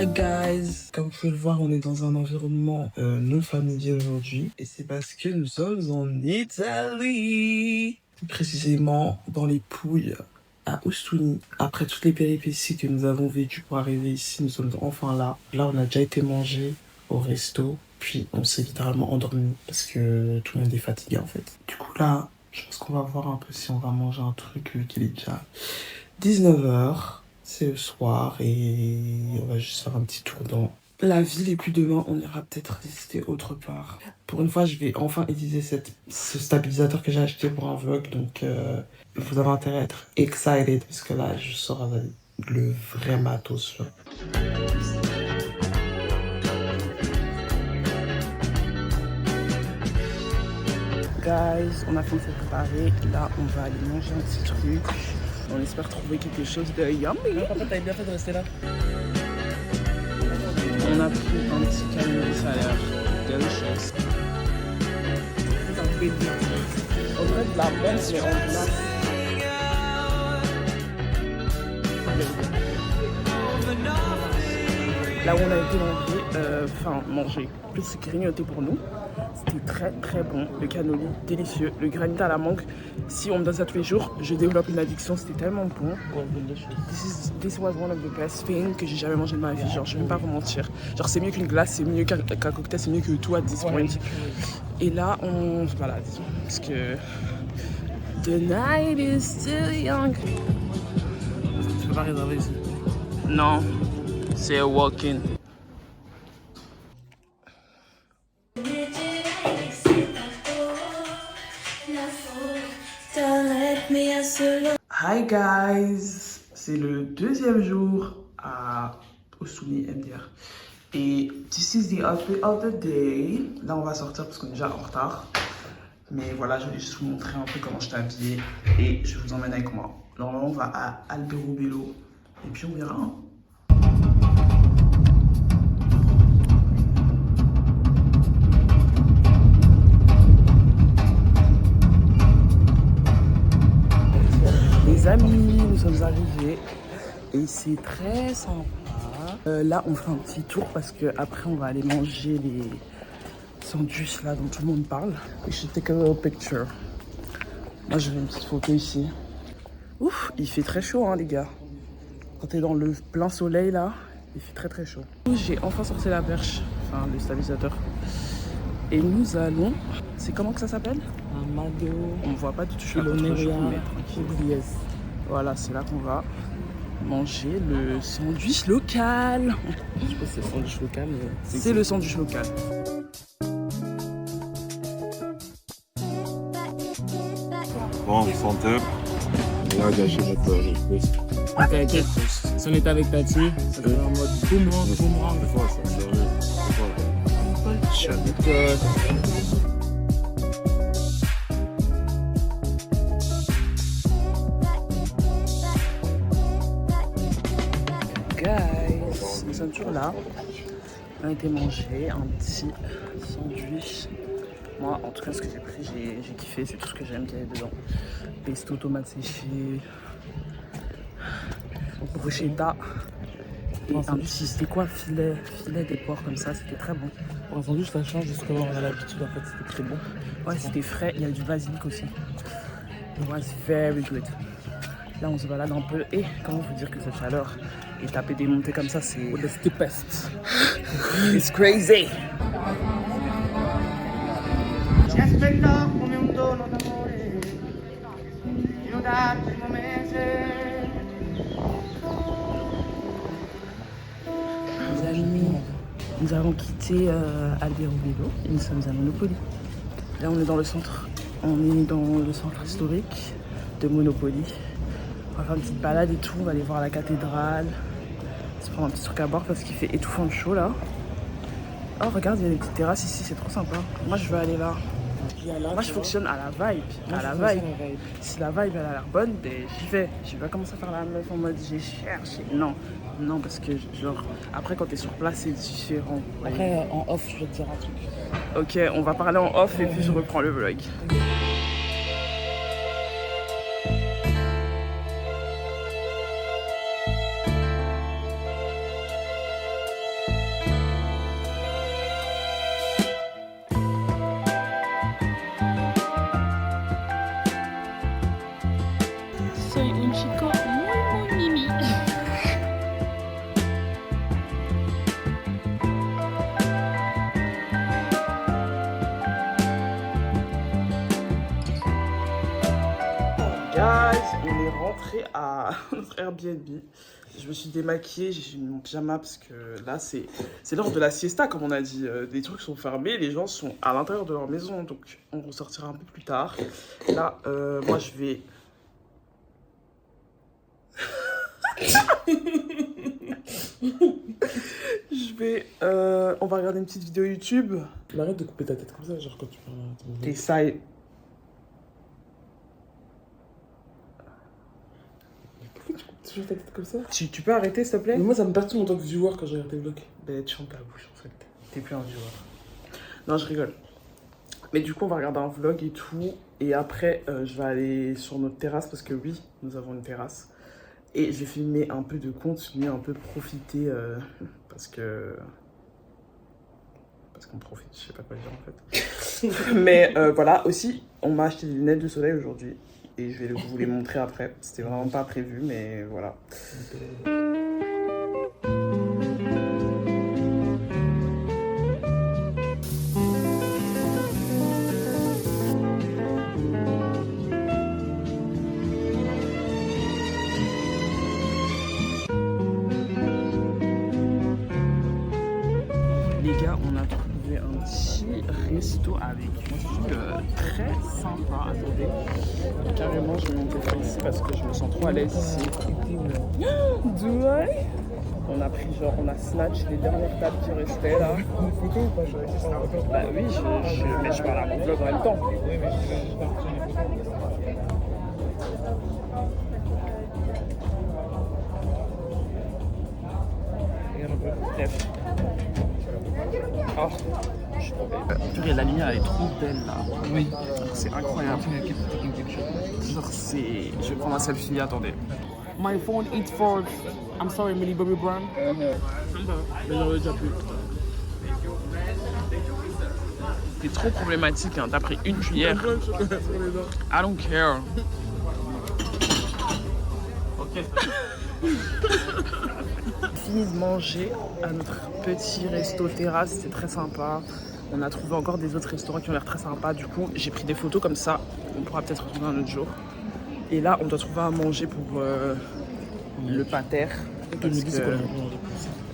Hi guys, comme vous pouvez le voir, on est dans un environnement non familier aujourd'hui et c'est parce que nous sommes en Italie, plus précisément dans les Pouilles à Ostuni. Après toutes les péripéties que nous avons vécues pour arriver ici, nous sommes enfin là. Là, on a déjà été manger au resto, puis on s'est littéralement endormi parce que tout le monde est fatigué en fait. Du coup là, je pense qu'on va voir un peu si on va manger un truc qui est déjà 19h. C'est le soir et on va juste faire un petit tour dans la ville et puis demain on ira peut-être visiter autre part. Pour une fois je vais enfin utiliser ce stabilisateur que j'ai acheté pour un vlog, donc vous avez intérêt à être excited parce que là je sors avec le vrai matos là. Guys, on a fini de se préparer, là on va aller manger un petit truc. On espère trouver quelque chose de yummy. Papa, t'avais bien fait de rester là. On a pris un petit cannoli, ça a l'air delicious. On dirait de la bonne, mais en glace. Là où on a été manger, plus grignoter pour nous. C'était très très bon, le cannoli, délicieux, le granit à la mangue. Si on me donne ça tous les jours, je développe une addiction, c'était tellement bon. This was one of the best things que j'ai jamais mangé de ma vie, genre je vais même pas vous mentir. Genre c'est mieux qu'une glace, c'est mieux qu'un cocktail, c'est mieux que tout à this point. Et là on se balade, parce que the night is still young. Tu peux pas réserver ici? Non, c'est a walk-in. Hi guys, c'est le deuxième jour à Ostuni MDR et this is the outfit of the day. Là on va sortir parce qu'on est déjà en retard, mais voilà, je vais juste vous montrer un peu comment je suis habillée et je vous emmène avec moi. Normalement on va à Alberobello et puis on verra. Les amis, nous sommes arrivés et c'est très sympa. Là, on fait un petit tour parce que après on va aller manger les sandwichs là dont tout le monde parle. We should take a little picture. Moi, je vais une petite photo ici. Ouf, il fait très chaud, hein, les gars. Quand t'es dans le plein soleil là, il fait très très chaud. J'ai enfin sorti la perche, enfin le stabilisateur. Et nous allons. C'est comment que ça s'appelle? Amado. On ne voit pas du tout, je suis tranquille. Voilà, c'est là qu'on va manger le sandwich local. Je sais pas si c'est le sandwich local, mais c'est le sandwich local. Bon, santé. Et là, gâcher notre quiz. Ok. Si on était avec Tati, ça serait en mode boomerang. Des fois, ça sérieux. Guys, nous sommes toujours là. On a été manger un petit sandwich. Moi, en tout cas, ce que j'ai pris, j'ai kiffé. C'est tout ce que j'aime qu'il y ait dedans. Pesto, tomates séchées, bruschetta. Et un petit, c'était quoi, filet de porc comme ça, c'était très bon. Pour un sandwich, ça change de ce qu'on a l'habitude, en fait, c'était très bon. Ouais, c'était frais, il y a du basilic aussi. It was very good. Là, on se balade un peu et comment vous dire que cette chaleur et taper des montées comme ça, c'est the steepest. It's crazy. Les amis, nous avons quitté Alberobello et nous sommes à Monopoly. Là, on est dans le centre. On est dans le centre historique de Monopoly. On va faire une petite balade et tout. On va aller voir la cathédrale. Se prendre un petit truc à boire parce qu'il fait étouffant chaud là. Oh, regarde, il y a des petites terrasses ici, c'est trop sympa. Moi, je veux aller là. Moi, je fonctionne à la vibe. Si la vibe elle a l'air bonne, ben, j'y vais. Je vais pas commencer à faire la meuf en mode j'ai cherché. Non, parce que genre après quand t'es sur place c'est différent. Après en off je vais te dire un truc. Ok, on va parler en off et puis je reprends le vlog. rentré à notre Airbnb. Je me suis démaquillée, j'ai mis mon pyjama parce que là, c'est l'heure de la siesta, comme on a dit. Les trucs sont fermés, les gens sont à l'intérieur de leur maison, donc on ressortira un peu plus tard. Là, moi, je vais... on va regarder une petite vidéo YouTube. Mais arrête de couper ta tête comme ça, genre quand tu parles à ton Et ça... Pourquoi tu coupes toujours ta tête comme ça? Tu peux arrêter, s'il te plaît? Mais moi, ça me perturbe en tant que viewer quand je regarde tes vlogs. Ben, tu fermes ta bouche, en fait. T'es plus un viewer. Non, je rigole. Mais du coup, on va regarder un vlog et tout. Et après, je vais aller sur notre terrasse parce que oui, nous avons une terrasse. Et je vais filmer un peu de contenu, un peu profiter parce qu'on profite, je sais pas quoi dire en fait. Mais voilà, aussi, on m'a acheté des lunettes de soleil aujourd'hui. Et je vais vous les montrer après. C'était vraiment pas prévu, mais voilà. Les gars, on a trouvé un petit resto avec une vue très sympa. Attendez, carrément, je vais monter par ici parce que je me sens trop à l'aise ici. On a pris genre, on a snatch les dernières tables qui restaient là. Une photo ou pas? Bah oui, mais je parle à mon vlog en même temps. Oui, mais je vais juste prendre une photo. Regarde un peu. Bref. Oh, je suis tombé. Purée, la lumière elle est trop belle là. Oui. C'est incroyable. Genre c'est... Je vais prendre un selfie, attendez. My phone eats for... I'm sorry, Millie Bobby Brown. Mais j'en ai déjà plus. T'es trop problématique, hein. T'as pris une cuillère. I don't care. Ok. Fini de manger à notre petit resto terrasse, c'était très sympa. On a trouvé encore des autres restaurants qui ont l'air très sympas. Du coup, j'ai pris des photos comme ça. On pourra peut-être retrouver un autre jour. Et là, on doit trouver à manger pour le pater.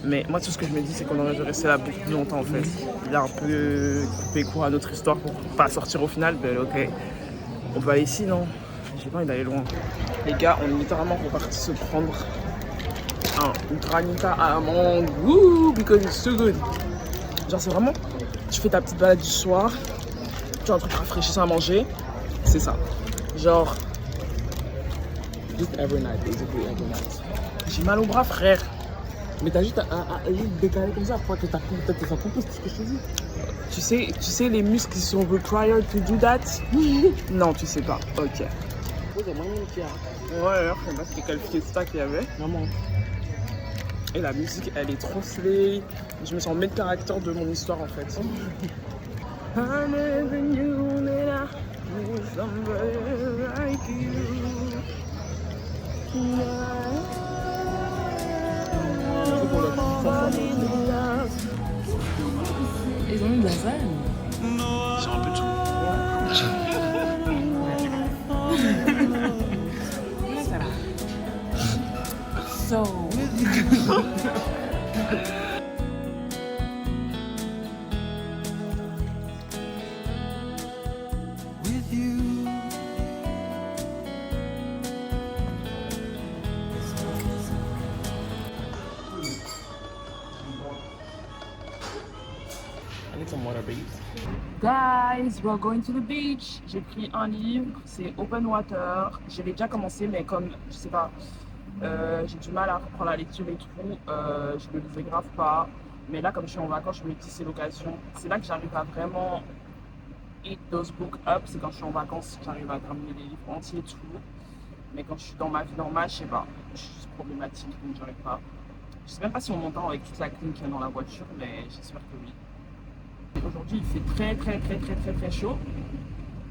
Mais moi, tout ce que je me dis, c'est qu'on aurait dû rester là beaucoup plus longtemps en fait. Il a un peu coupé court à notre histoire pour pas sortir au final. Ben ok, on peut aller ici, non? J'ai pas envie d'aller loin. Les gars, on est littéralement reparti se prendre un granita à amande. Woo, because it's so good. Genre, c'est vraiment, tu fais ta petite balade du soir, tu as un truc rafraîchissant à manger, c'est ça. Genre, Just every night, basically every night. j'ai mal au bras, frère. Mais t'as juste à décaler comme ça, pour que ta tête soit compose, c'est ce que je te dis. Tu sais les muscles qui sont required to do that? Non, tu sais pas. Ok. Oui, c'est moyen qu'il y a. Ouais, alors, je sais pas c'était quel fiesta qu'il y avait. Maman. Et la musique, elle est trop slay. Je me sens main caractère de mon histoire en fait. I never knew that I was somebody like you. Ils ont une lasagne. J'ai un peu de tout. So. I need some water, babes. Guys, we're going to the beach. J'ai pris un livre, c'est Open Water. J'avais déjà commencé, mais comme, je sais pas, j'ai du mal à reprendre la lecture et tout. Je le lisais grave pas. Mais là, comme je suis en vacances, je me dis c'est l'occasion. C'est là que j'arrive à vraiment eat those books up. C'est quand je suis en vacances, j'arrive à terminer les livres entiers et tout. Mais quand je suis dans ma vie normale, je sais pas, je suis problématique, donc j'arrive pas. Je sais même pas si on m'entend avec toute la clim qu'il y a dans la voiture, mais j'espère que oui. Aujourd'hui, il fait très chaud.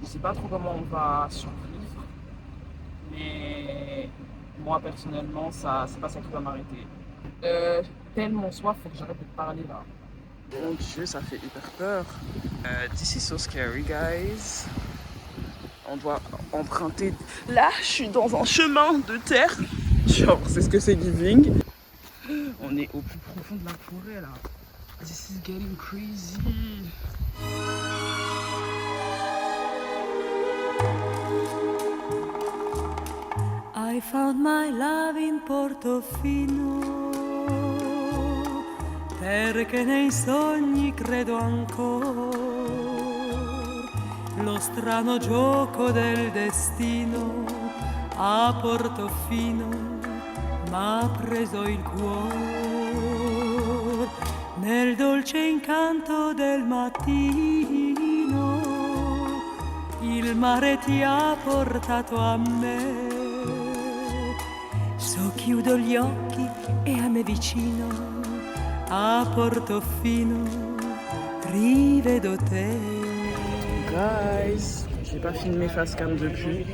Je sais pas trop comment on va survivre, mais moi personnellement, c'est pas ça qui va m'arrêter. Tellement soif, faut que j'arrête de parler là. Mon Dieu, ça fait hyper peur. This is so scary, guys. on doit emprunter. Là, je suis dans un chemin de terre. Genre, c'est ce que c'est Giving. On est au plus profond de la forêt là. This is getting crazy. I found my love in Portofino, perché nei sogni credo ancora. Lo strano gioco del destino a Portofino m'ha preso il cuore. Nel dolce incanto del mattino il mare ti ha portato a me. So chiudo gli occhi e a me vicino a Portofino rivedo te. Guys, j'ai pas filmé face cam depuis.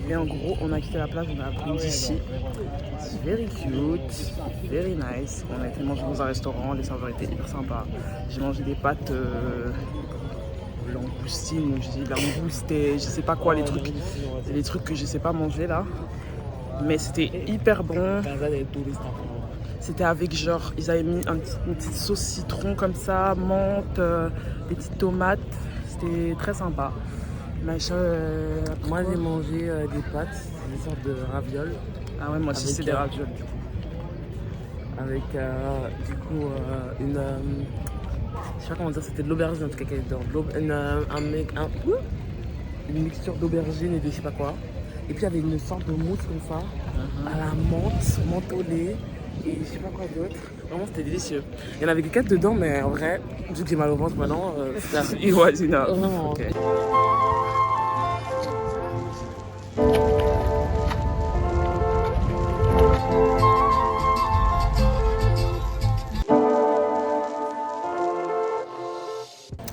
Mais en gros, on a quitté la plage, on a appris d'ici. C'est very cute, very nice. On a été manger dans un restaurant, les serveurs étaient hyper sympas. J'ai mangé des pâtes langoustines, ou je dis langouste, et je sais pas quoi, les trucs que je sais pas manger là. Mais c'était hyper bon. C'était avec genre, ils avaient mis une petite sauce citron comme ça, menthe, des petites tomates. C'était très sympa. Maïcha, Moi j'ai mangé des pâtes, des sortes de ravioles. Ah ouais, moi aussi Avec, c'est des ravioles du coup. Avec du coup une. Je sais pas comment dire, c'était de l'aubergine en tout cas qu'il y avait dedans. Une mixture d'aubergine et de je sais pas quoi. Et puis il y avait une sorte de mousse comme ça, à la menthe au lait et je sais pas quoi d'autre. Vraiment c'était délicieux. Il y en avait que 4 dedans, mais en vrai, vu que j'ai mal au ventre maintenant, It was enough. Vraiment. Okay.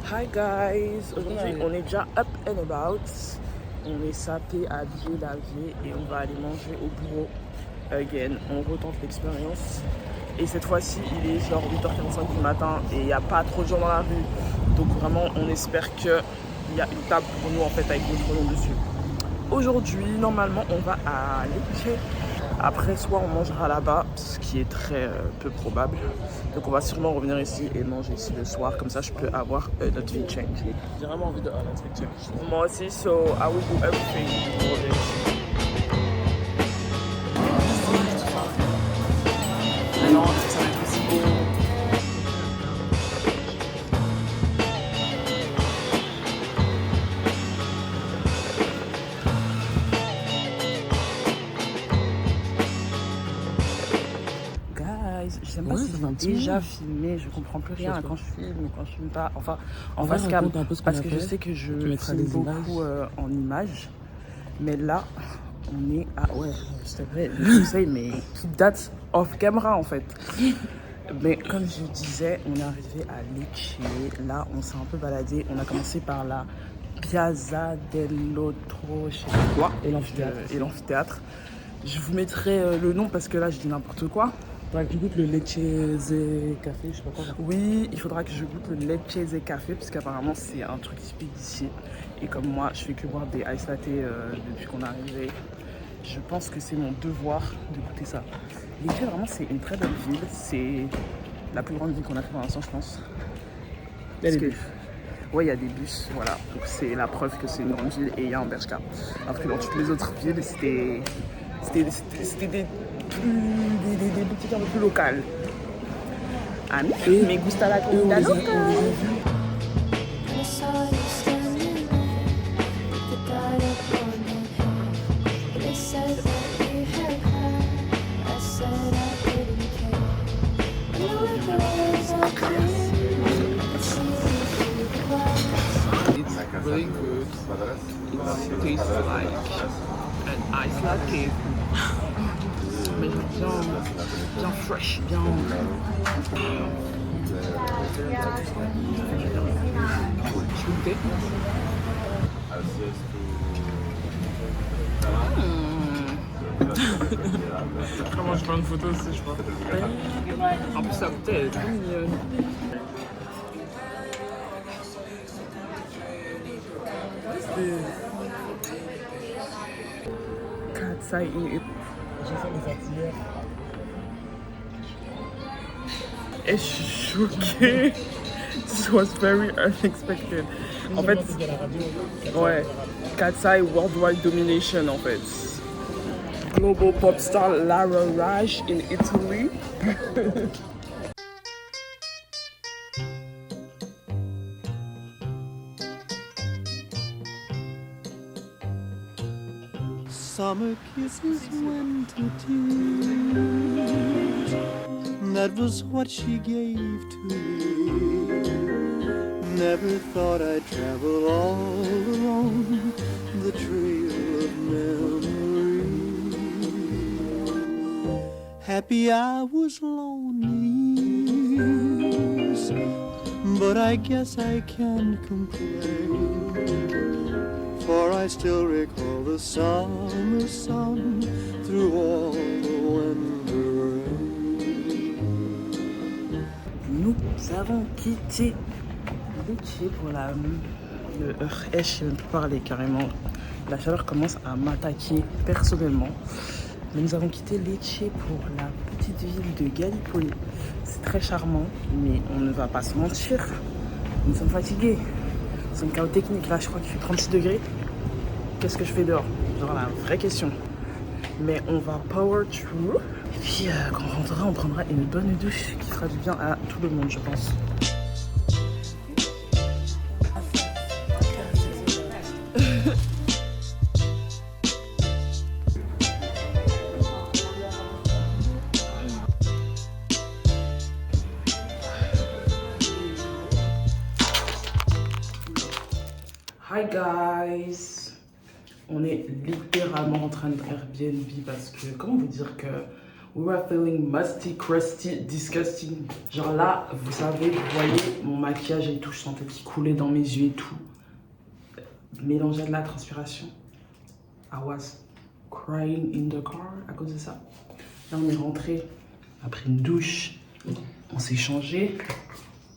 Hi guys, aujourd'hui on est déjà up and about. On est sapé, habillé, lavé et on va aller manger au bureau. Again, on retente l'expérience. Et cette fois-ci, il est genre 8h45 du matin et il n'y a pas trop de gens dans la rue. Donc vraiment, on espère qu'il y a une table pour nous en fait avec notre nom dessus. Aujourd'hui, normalement, on va à Lecce. Après, soit on mangera là-bas, ce qui est très peu probable. Donc on va sûrement revenir ici et manger ici le soir. Comme ça, je peux avoir notre vie change. J'ai vraiment envie de notre change. Moi aussi, so I will do everything for this. Non, ça va être aussi beau. Guys, je sais pas si j'ai déjà filmé, je comprends plus rien quand je filme ou quand je filme pas. Enfin, en face cam, parce que je sais que je filme beaucoup en images. Mais là, on est à... Ouais, c'est vrai, je sais, mais qui date off camera en fait. Mais comme je disais, on est arrivé à Lecce. Là, on s'est un peu baladé. On a commencé par la Piazza dell'Otro, je sais pas quoi, et l'amphithéâtre. Je vous mettrai le nom parce que là, je dis n'importe quoi. Faudra que tu goûtes le Lecce café, je sais pas quoi. Oui, il faudra que je goûte le Lecce café parce qu'apparemment c'est un truc typique d'ici. Et comme moi, je fais que boire des ice latte depuis qu'on est arrivé, je pense que c'est mon devoir de goûter ça. Lecce, vraiment, c'est une très belle ville. C'est la plus grande ville qu'on a fait pour l'instant, je pense. Il y a des bus. Ouais, il y a des bus, voilà. Donc c'est la preuve que c'est une grande ville et il y a un Bershka. Alors que dans toutes les autres villes, c'était des boutiques un peu plus locales. Ah, mais gusta la comida loca. It's really good. It tastes like an ice latte. Mais bien fresh, bien... Je peux goûter. Comment je prends une photo aussi, je crois. En plus, sa bouteille, elle est trop mignonne. Katsai in Italy. Et je suis choquée. This was very unexpected. En fait, ouais, Katsai Worldwide Domination en fait. Global pop star Lara Raj in Italy. Summer kisses, winter tears. That was what she gave to me. Never thought I'd travel all alone the trail of memory. Happy I was lonely, but I guess I can't complain. For I still recall the summer sun through all the winter rain. Nous avons quitté Lecce pour le je sais même plus parler carrément. La chaleur commence à m'attaquer personnellement. Mais nous avons quitté Lecce pour la petite ville de Gallipoli. C'est très charmant, mais on ne va pas se mentir. Nous sommes fatigués. C'est une chaos technique. Là, je crois qu'il fait 36 degrés. Qu'est-ce que je fais dehors? Genre la vraie question. Mais on va power through. Et puis, quand on rentrera, on prendra une bonne douche qui fera du bien à tout le monde, je pense. Hi guys, on est littéralement en train de Airbnb parce que, comment vous dire que we were feeling musty, crusty, disgusting. Genre là, vous savez, vous voyez mon maquillage et tout, je sentais qu'il coulait dans mes yeux et tout. Mélangé de la transpiration. I was crying in the car à cause de ça. Là, on est rentré, on a pris une douche, on s'est changé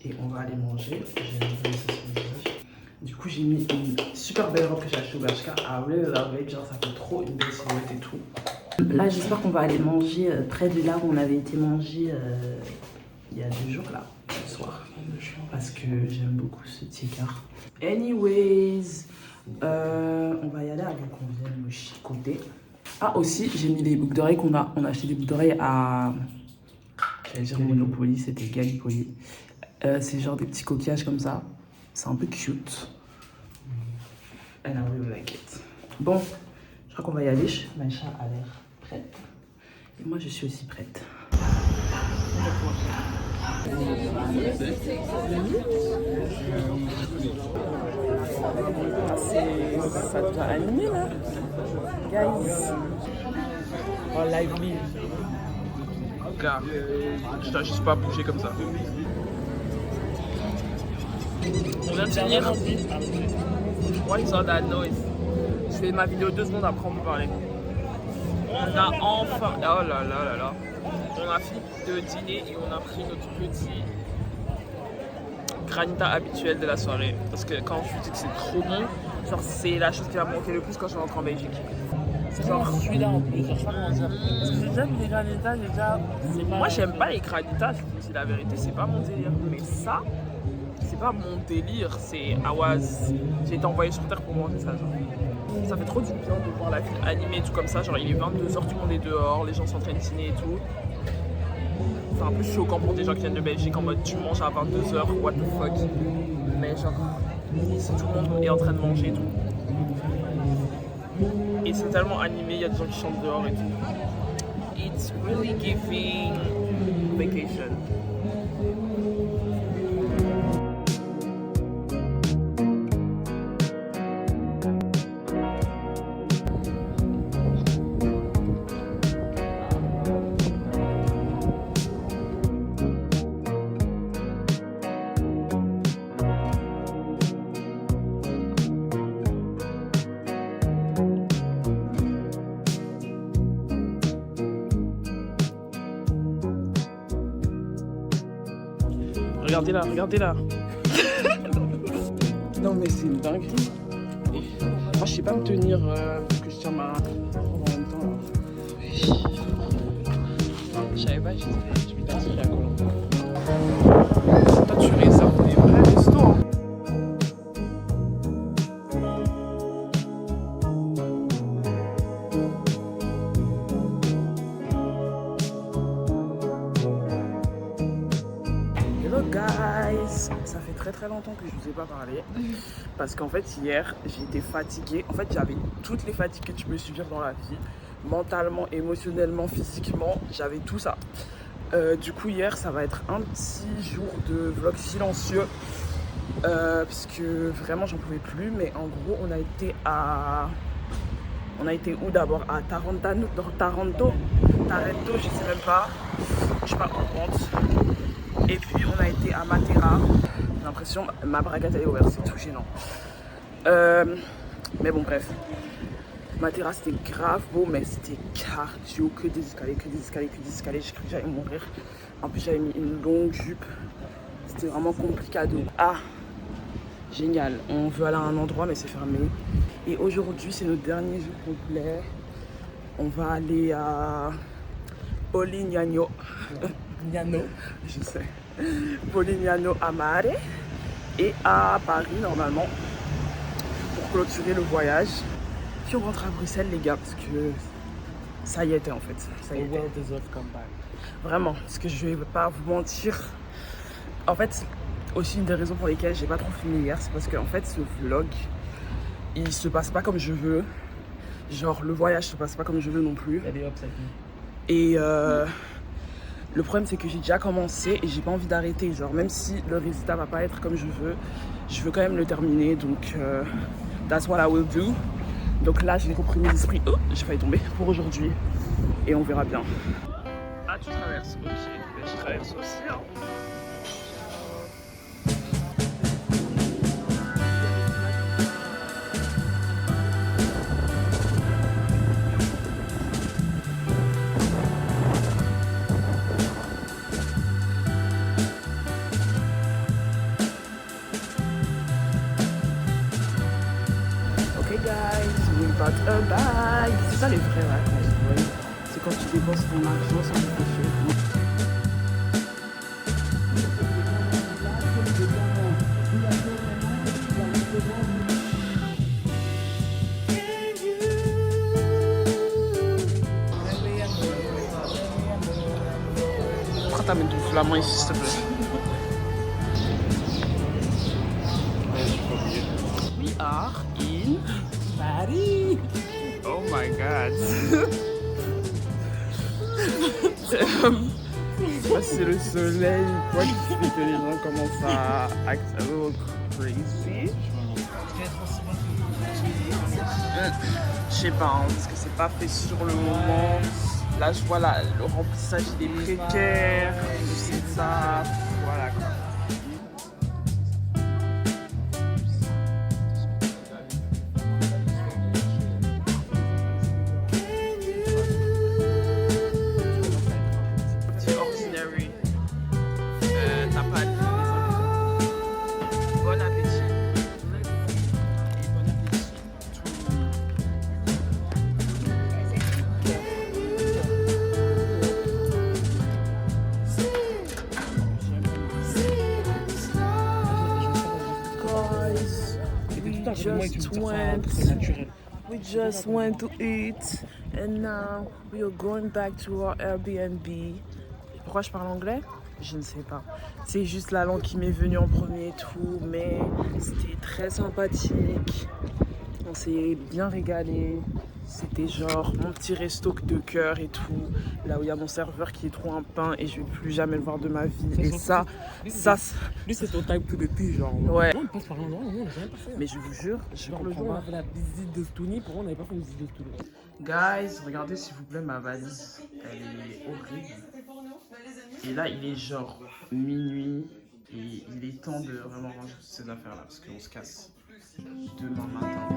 et on va aller manger. J'ai un peu ça sur le visage. Du coup, j'ai mis une super belle robe que j'ai achetée au Bershka. I really love it. Genre, ça fait trop une belle silhouette et tout. Là, j'espère qu'on va aller manger près de là où on avait été manger il y a 2 jours, là, ce soir. Parce que j'aime beaucoup ce ticard. Anyways, on va y aller avant qu'on vienne me chicoter. Ah, aussi, j'ai mis des boucles d'oreilles on a acheté des boucles d'oreilles à... J'allais dire Monopoly, c'était Gallipoli. C'est genre des petits coquillages comme ça. C'est un peu cute. And I really like it. Bon, je crois qu'on va y aller. Maïcha a l'air prête. Et moi, je suis aussi prête. Ça devient animé là. Guys. Oh, lively. Regarde, je dois juste pas bouger comme ça. On vient de finir. What is all that noise? Je fais ma vidéo 2 secondes après on peut parler. On a enfin... Oh là là là là. On a fini de dîner et on a pris notre petit granita habituel de la soirée. Parce que quand je vous dis que c'est trop bon, genre c'est la chose qui va me manquer le plus quand je rentre en Belgique. C'est genre celui-là en plus, genre je sais pas comment dire. Parce que j'aime les granitas déjà. Moi j'aime pas les granitas, c'est la vérité, c'est pas mon délire. Mais ça... c'est pas mon délire, c'est Awaz. J'ai été envoyée sur Terre pour manger ça, genre. Ça fait trop du bien de voir la ville animée et tout comme ça, genre il est 22h, tout le monde est dehors, les gens sont en train de dîner et tout. C'est un peu choquant pour des gens qui viennent de Belgique en mode tu manges à 22h, what the fuck. Mais genre, ici tout le monde est en train de manger et tout. Et c'est tellement animé, il y a des gens qui chantent dehors et tout. It's really giving vacation. Regardez-la, regardez-la. Non mais c'est une dinguerie. Moi je sais pas me tenir parce que je tiens ma robe en même temps là. Je savais pas, je m'étais inscrite à Koh-Lanta. Toi, tu réserves des vrais restos. Hein. Hello guys, ça fait très longtemps que je vous ai pas parlé parce qu'en fait hier j'étais fatiguée. En fait j'avais toutes les fatigues que tu peux subir dans la vie, mentalement, émotionnellement, physiquement, j'avais tout ça. Du coup hier ça va être un petit jour de vlog silencieux parce que vraiment j'en pouvais plus. Mais en gros on a été où d'abord? À Taranto, je sais même pas, je sais pas où on compte. Et puis on a été à Matera. J'ai l'impression ma braguette elle est ouverte, c'est tout gênant. Mais bon bref. Matera c'était grave beau, mais c'était cardio, que des escaliers. J'ai cru que j'allais mourir. En plus j'avais mis une longue jupe. C'était vraiment complicado. Ah, génial. On veut aller à un endroit mais c'est fermé. Et aujourd'hui c'est notre dernier jour complet. On va aller à Polignano. Je sais. Polignano à Mare et à Paris normalement pour clôturer le voyage. Puis on rentre à Bruxelles les gars parce que ça y était en fait. Ça y était. Vraiment, parce que je vais pas vous mentir. En fait, aussi une des raisons pour lesquelles j'ai pas trop filmé hier, c'est parce que en fait ce vlog il se passe pas comme je veux. Genre le voyage se passe pas comme je veux non plus. Et le problème c'est que j'ai déjà commencé et j'ai pas envie d'arrêter. Genre même si le résultat va pas être comme je veux quand même le terminer. Donc that's what I will do. Donc là j'ai compris mes esprits. Oh, j'ai failli tomber pour aujourd'hui. Et on verra bien. Ah tu traverses, ok. Je traverse aussi hein. C'est ça les vraies vacances, vous voyez. C'est quand tu dépenses ton argent sans réfléchir. Pourquoi t'amènes ton flamand ici s'il te plaît? We are in Paris. Oh my god. C'est le soleil quoi qui fait que les gens commencent à act a little crazy. Je sais pas, hein, parce que c'est pas fait sur le moment. Là je vois le remplissage des précaires, c'est ça, voilà quoi. We just went to eat and now we are going back to our Airbnb. Pourquoi je parle anglais? Je ne sais pas. C'est juste la langue qui m'est venue en premier et tout, mais c'était très sympathique. On s'est bien régalé. C'était genre mon petit resto de cœur et tout. Là où il y a mon serveur qui est trop un pain et je vais plus jamais le voir de ma vie. Et ça, lui c'est ton type to the tea genre. Ouais. On passe par l'endroit, on n'a jamais pas fait. Mais je vous jure, genre le jour où on a fait la visite de Stony, pour moi on n'avait pas fait une visite de Stony. Guys, regardez s'il vous plaît ma valise. Elle est horrible. Et là il est genre minuit et il est temps de vraiment ranger toutes ces affaires là parce qu'on se casse demain matin.